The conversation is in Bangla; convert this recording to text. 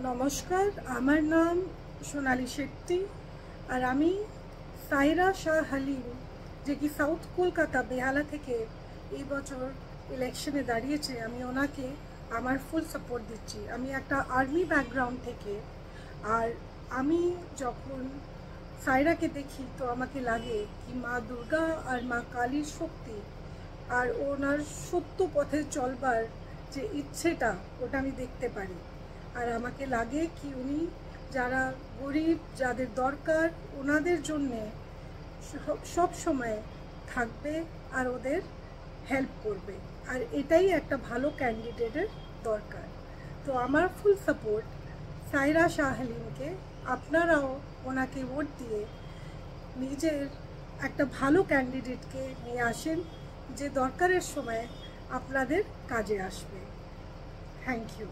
নমস্কার, আমার নাম সোনালী শেট্টি আর আমি সাইরা শাহ হালিম, যে কি সাউথ কলকাতা বেহালা থেকে এই বছর ইলেকশনে দাঁড়িয়েছে। আমি ওনাকে আমার ফুল সাপোর্ট দিচ্ছি। আমি একটা আর্মি ব্যাকগ্রাউন্ড থেকে, আর আমি যখন সাইরাকে দেখি তো আমাকে লাগে কি মা দুর্গা আর মা কালীর শক্তি আর ওনার সত্য পথে চলবার যে ইচ্ছেটা, ওটা আমি দেখতে পারি। আর আমাকে লাগে কি উনি যারা গরিব, যাদের দরকার, ওনাদের জন্যে সব সময় থাকবে আর ওদের হেল্প করবে। আর এটাই একটা ভালো ক্যান্ডিডেটের দরকার। তো আমার ফুল সাপোর্ট সাইরা শাহ হালিমকে। আপনারাও ওনাকে ভোট দিয়ে নিজের একটা ভালো ক্যান্ডিডেটকে নিয়ে আসেন, যে দরকারের সময় আপনাদের কাজে আসবে। Thank you.